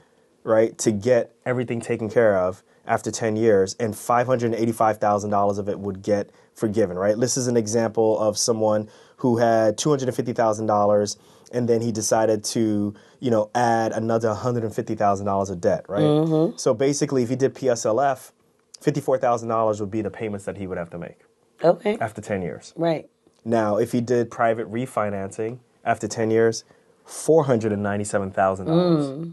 right, to get everything taken care of after 10 years, and $585,000 of it would get forgiven, right? This is an example of someone who had $250,000 and then he decided to, add another $150,000 of debt, right? So basically, if he did PSLF, $54,000 would be the payments that he would have to make. Okay. After 10 years. Right. Now, if he did private refinancing after 10 years, $497,000.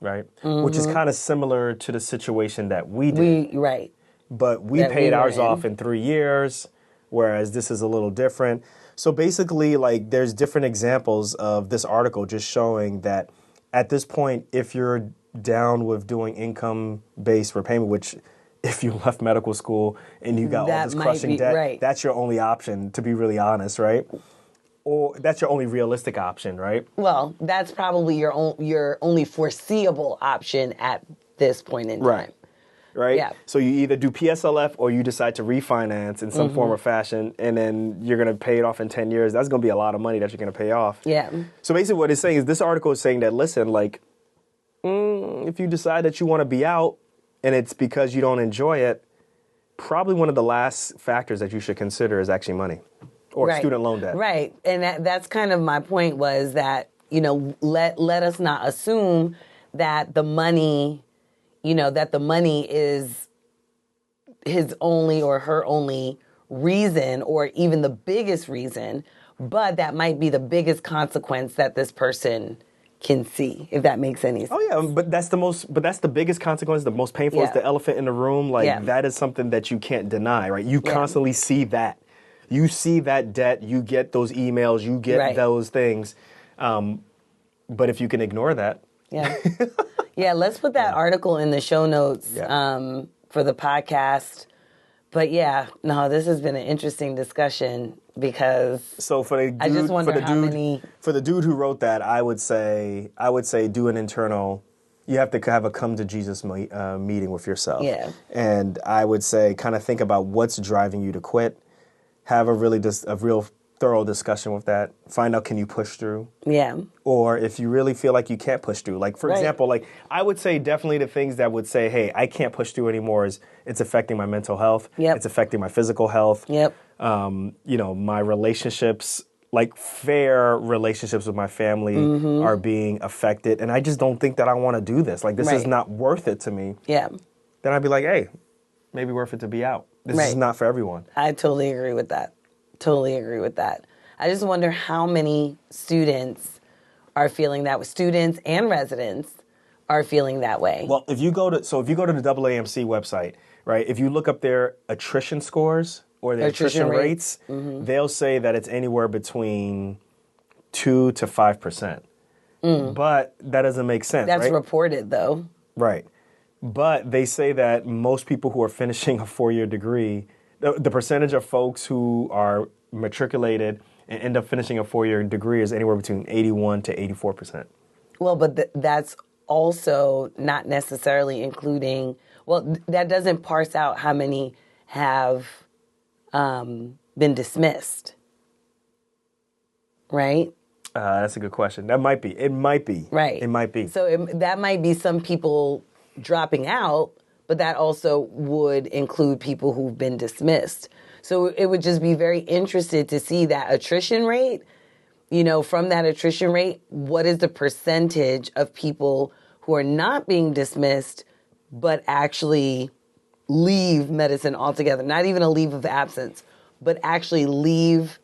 Right? Which is kind of similar to the situation that we did. Right. But we paid ours off in 3 years, whereas this is a little different. So basically, there's different examples of this article just showing that at this point, if you're down with doing income-based repayment, which if you left medical school and you got all this crushing debt, that's your only option, to be really honest, right? Or that's your only realistic option, right? Well, that's probably your only foreseeable option at this point in time. Right? Yeah. So you either do PSLF or you decide to refinance in some form or fashion, and then you're going to pay it off in 10 years. That's going to be a lot of money that you're going to pay off. Yeah. So basically what it's saying is this article is saying that, listen, if you decide that you want to be out and it's because you don't enjoy it, probably one of the last factors that you should consider is actually money. Or student loan debt. Right. And that's kind of my point was that, let us not assume that the money, is his only or her only reason or even the biggest reason, but that might be the biggest consequence that this person can see, if that makes any sense. Oh yeah, but that's the biggest consequence, the most painful is the elephant in the room. That is something that you can't deny, right? You constantly see that. You see that debt, you get those emails, you get those things. But if you can ignore that. Yeah. Yeah, let's put that article in the show notes for the podcast. But this has been an interesting discussion because I just wonder how many. For the dude who wrote that, I would say do an internal. You have to have a come to Jesus meeting with yourself. Yeah. And I would say kind of think about what's driving you to quit. Have a real thorough discussion with that. Find out, can you push through? Yeah. Or if you really feel like you can't push through. For example, I would say definitely the things that would say, hey, I can't push through anymore is it's affecting my mental health. Yep. It's affecting my physical health. Yep. My relationships, fair relationships with my family are being affected. And I just don't think that I want to do this. This is not worth it to me. Yeah. Then I'd be like, hey, maybe worth it to be out. This is not for everyone. I totally agree with that. I just wonder how many students are feeling that way. Students and residents are feeling that way. Well, if you go to the AAMC website, right, if you look up their attrition scores or their attrition rates, they'll say that it's anywhere between 2 to 5%. But that doesn't make sense, That's reported, though. Right. But they say that most people who are finishing a 4-year degree, the percentage of folks who are matriculated and end up finishing a 4-year degree is anywhere between 81 to 84%. Well, but that's also not necessarily including, that doesn't parse out how many have been dismissed, right? That's a good question. That might be. It might be. Right. It might be. So that might be some people dropping out, but that also would include people who've been dismissed. So it would just be very interested to see that attrition rate. From that attrition rate, what is the percentage of people who are not being dismissed but actually leave medicine altogether? Not even a leave of absence, but actually leave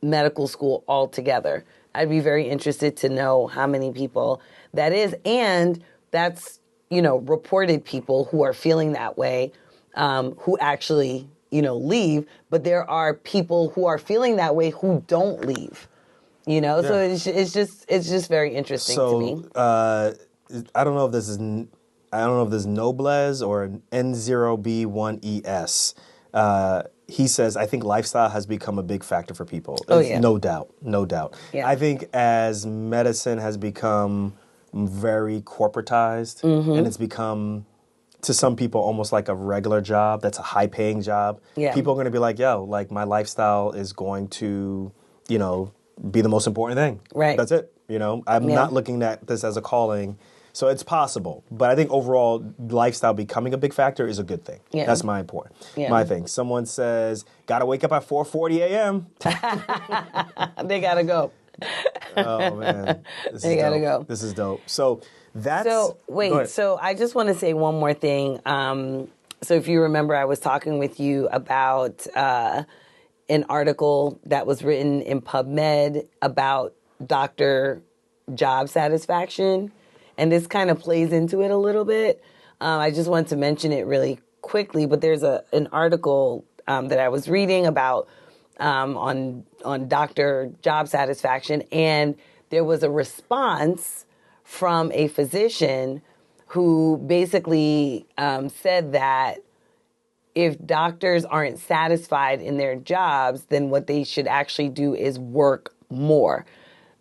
medical school altogether. I'd be very interested to know how many people that is. And that's, reported people who are feeling that way, who actually, leave. But there are people who are feeling that way who don't leave. Yeah. So it's just very interesting to me. I don't know if this is Noblez or N0B1ES. He says, I think lifestyle has become a big factor for people. Yeah. No doubt. Yeah. I think as medicine has become very corporatized, and it's become, to some people, almost like a regular job that's a high-paying job, people are going to be like, my lifestyle is going to, be the most important thing. Right. That's it. I'm not looking at this as a calling. So it's possible. But I think overall, lifestyle becoming a big factor is a good thing. Yeah. That's my thing. Someone says, got to wake up at 4:40 a.m. They got to go. Oh, man. They got to go. This is dope. So that's... So I just want to say one more thing. So if you remember, I was talking with you about an article that was written in PubMed about doctor job satisfaction. And this kind of plays into it a little bit. I just wanted to mention it really quickly, but there's an article that I was reading about on doctor job satisfaction, and there was a response from a physician who basically said that if doctors aren't satisfied in their jobs, then what they should actually do is work more.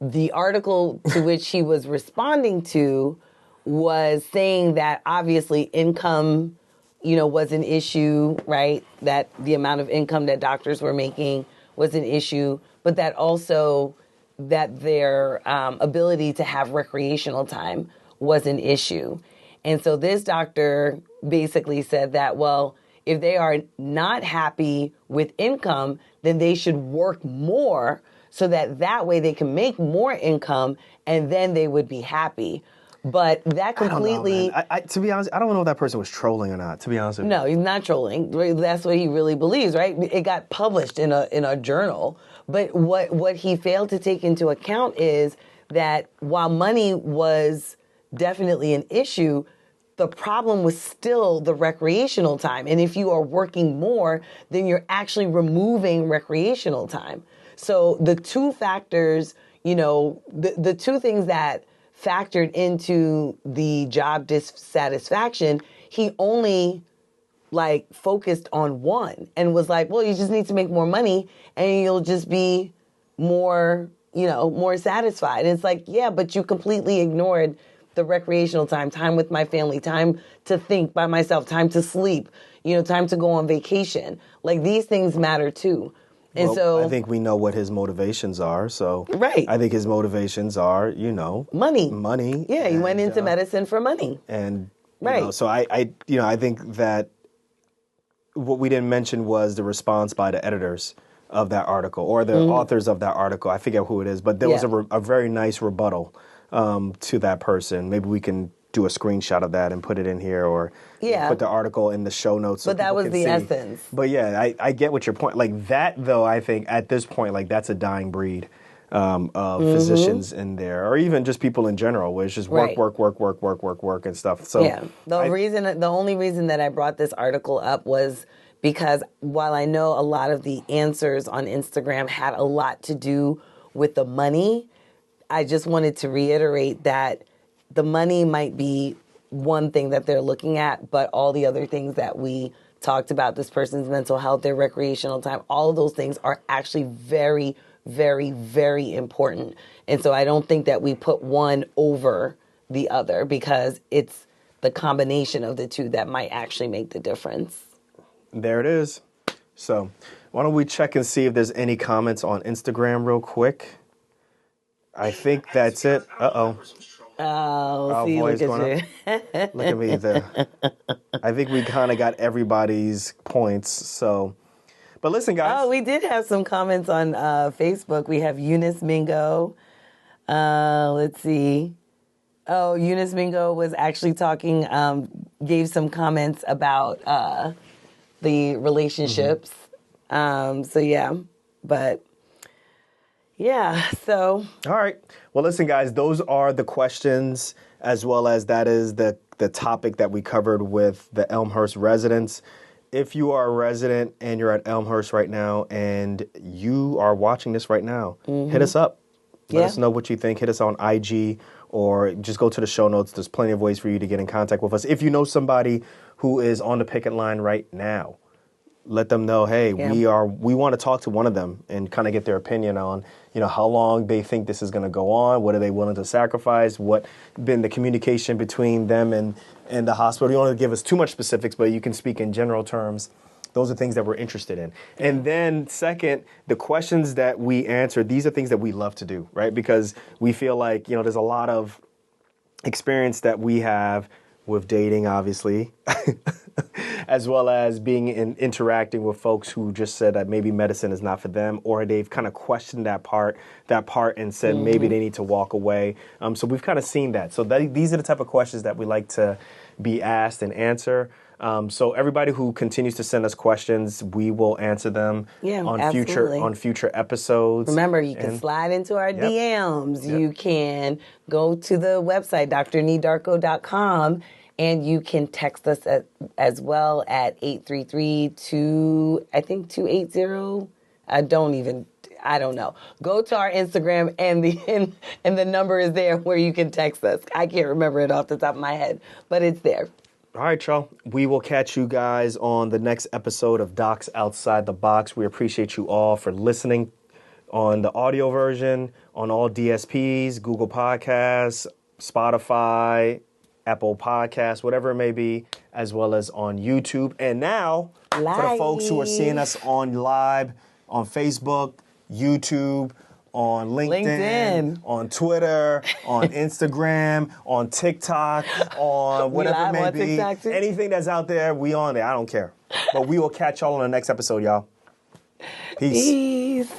The article to which he was responding to was saying that obviously income, was an issue, right? That the amount of income that doctors were making was an issue, but that also that their ability to have recreational time was an issue. And so this doctor basically said that, well, if they are not happy with income, then they should work more so that way they can make more income and then they would be happy. But that completely... I don't know, to be honest, I don't know if that person was trolling or not, to be honest with you. No, he's not trolling. That's what he really believes, right? It got published in a journal. But what he failed to take into account is that while money was definitely an issue, the problem was still the recreational time. And if you are working more, then you're actually removing recreational time. So the two factors, the two things that factored into the job dissatisfaction, he only focused on one and was like, well, you just need to make more money and you'll just be more, more satisfied. And it's like, yeah, but you completely ignored the recreational time with my family, time to think by myself, time to sleep, time to go on vacation. These things matter too. And so I think we know what his motivations are. So right. I think his motivations are, money. Yeah, he went into medicine for money. And right. So I think that what we didn't mention was the response by the editors of that article or the authors of that article. I forget who it is, but there was a very nice rebuttal to that person. Maybe we can do a screenshot of that and put it in here or put the article in the show notes. But that was the essence. But yeah, I get what your point. That though, I think at this point, that's a dying breed of physicians in there, or even just people in general, where it's just work and stuff. So yeah, the only reason that I brought this article up was because while I know a lot of the answers on Instagram had a lot to do with the money, I just wanted to reiterate that the money might be one thing that they're looking at, but all the other things that we talked about this person's mental health, their recreational time. All of those things are actually very, very, very important. And so I don't think that we put one over the other, because it's the combination of the two that might actually make the difference. There it is. So why don't we check and see if there's any comments on Instagram real quick. I think that's it. Uh-oh. Oh, see, look at you. Look at me. I think we kind of got everybody's points. So, but listen, guys. Oh, we did have some comments on Facebook. We have Eunice Mingo. Let's see. Oh, Eunice Mingo was actually talking, gave some comments about the relationships. So, yeah. But, yeah, so. All right. Well, listen, guys, those are the questions, as well as that is the topic that we covered with the Elmhurst residents. If you are a resident and you're at Elmhurst right now and you are watching this right now, hit us up. Let us know what you think. Hit us on IG or just go to the show notes. There's plenty of ways for you to get in contact with us. If you know somebody who is on the picket line right now, let them know, hey, we want to talk to one of them and kind of get their opinion on, how long they think this is going to go on. What are they willing to sacrifice? What been the communication between them and the hospital? You don't want to give us too much specifics, but you can speak in general terms. Those are things that we're interested in. And then second, the questions that we answer, these are things that we love to do, right? Because we feel like, there's a lot of experience that we have with dating, obviously, as well as being interacting with folks who just said that maybe medicine is not for them, or they've kind of questioned that part and said maybe they need to walk away. So we've kind of seen that. So these are the type of questions that we like to be asked and answer. So everybody who continues to send us questions, we will answer them on future episodes. Remember, you can slide into our DMs. Yep. You can go to the website, drnedarko.com, and you can text us as well at 833-280. I don't know. Go to our Instagram and the number is there where you can text us. I can't remember it off the top of my head, but it's there. All right, y'all. We will catch you guys on the next episode of Docs Outside the Box. We appreciate you all for listening on the audio version, on all DSPs, Google Podcasts, Spotify, Apple Podcasts, whatever it may be, as well as on YouTube. And now, for the folks who are seeing us on live, on Facebook, YouTube, on LinkedIn, on Twitter, on Instagram, on TikTok, on whatever it may be. Anything that's out there, we on there. I don't care. But we will catch y'all on the next episode, y'all. Peace.